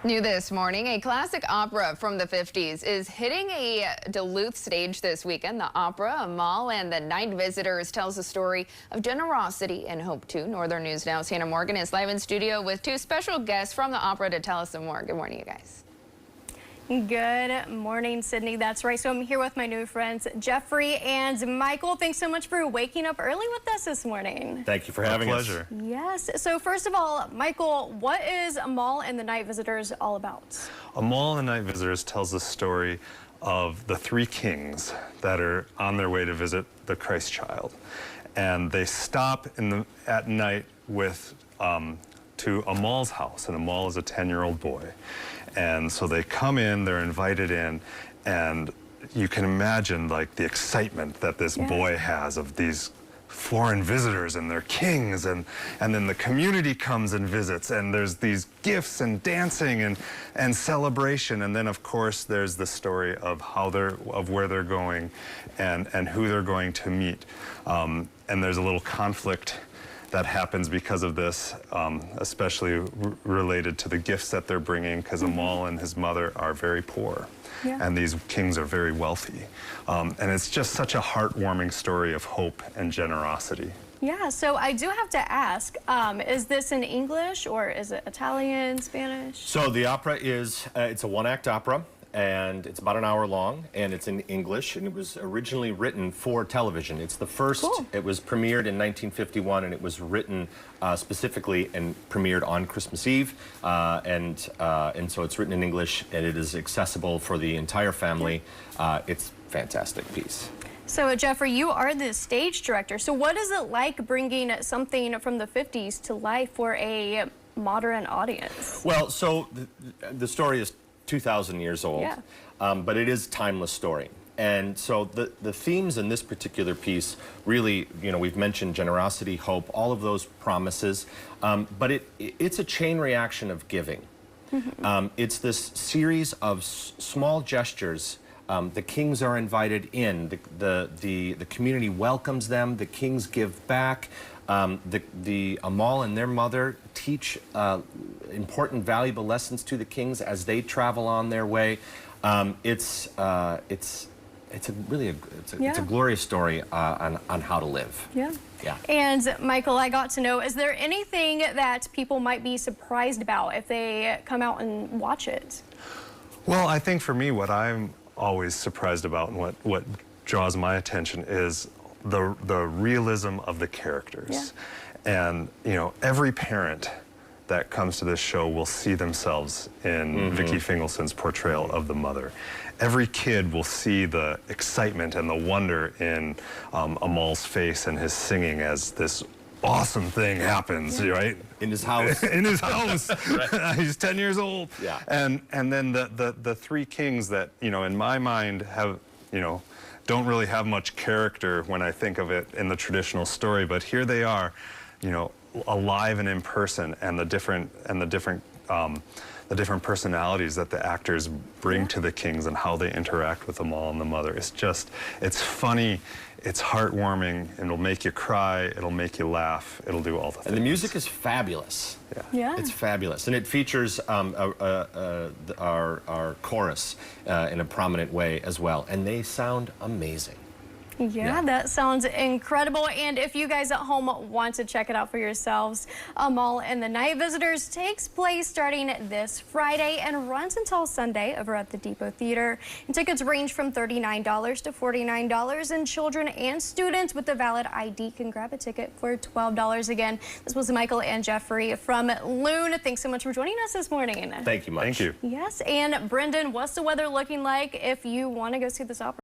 New this morning, a classic opera from the 50s is hitting a Duluth stage this weekend. The opera, Amahl and the Night Visitors, tells a story of generosity and hope too. Northern News Now's Hannah Morgan is live in studio with two special guests from the opera to tell us some more. Good morning, you guys. Good morning, Sydney. That's right. So I'm here with my new friends, Jeffrey and Michael. Thanks so much for waking up early with us this morning. Thank you for having us. Pleasure. Yes. So first of all, Michael, what is Amahl and the Night Visitors all about? Amahl and the Night Visitors tells the story of the three kings that are on their way to visit the Christ child. And they stop at night to Amahl's house, and Amahl is a 10-year-old boy. And so they come in, they're invited in, and you can imagine like the excitement that this boy has of these foreign visitors and their kings, and then the community comes and visits, and there's these gifts and dancing and celebration, and then of course there's the story of where they're going and who they're going to meet, and there's a little conflict that happens because of this, especially related to the gifts that they're bringing, because Amahl and his mother are very poor, and these kings are very wealthy. And it's just such a heartwarming story of hope and generosity. Yeah, so I do have to ask, is this in English or is it Italian, Spanish? So the opera is, it's a one-act opera, and it's about an hour long, and it's in English, and it was originally written for television. It's the first, It was premiered in 1951, and it was written specifically and premiered on Christmas Eve, and so it's written in English, and it is accessible for the entire family. It's a fantastic piece. So, Jeffrey, you are the stage director. So what is it like bringing something from the 50s to life for a modern audience? Well, so the story is 2,000 years old, but it is a timeless story. And so the themes in this particular piece really, you know, we've mentioned generosity, hope, all of those promises, but it's a chain reaction of giving. It's this series of small gestures. The kings are invited in, the community welcomes them, the kings give back. The Amahl and their mother teach important, valuable lessons to the kings as they travel on their way. It's a glorious story on how to live. Yeah. And Michael, I got to know, is there anything that people might be surprised about if they come out and watch it? Well, I think for me, what I'm always surprised about and what draws my attention is the realism of the characters. And you know, every parent that comes to this show will see themselves in Vicki Fingalson's portrayal of the mother. Every kid will see the excitement and the wonder in Amahl's face and his singing as this awesome thing happens, right? In his house. In his house. He's 10 years old. Yeah. And then the three kings that, you know, in my mind have, you know, don't really have much character when I think of it in the traditional story, but here they are, you know, alive and in person, and the different personalities that the actors bring to the kings and how they interact with Amahl and the mother. It's funny, it's heartwarming, and it'll make you cry, it'll make you laugh, it'll do all the things. And the music is fabulous. Yeah. It's fabulous. And it features our chorus in a prominent way as well. And they sound amazing. Yeah, that sounds incredible. And if you guys at home want to check it out for yourselves, Amahl and the Night Visitors takes place starting this Friday and runs until Sunday over at the Depot Theater. And tickets range from $39 to $49, and children and students with a valid ID can grab a ticket for $12. Again, this was Michael and Jeffrey from Loon. Thanks so much for joining us this morning. Thank you much. Thank you. Yes, and Brendan, what's the weather looking like if you want to go see this opera?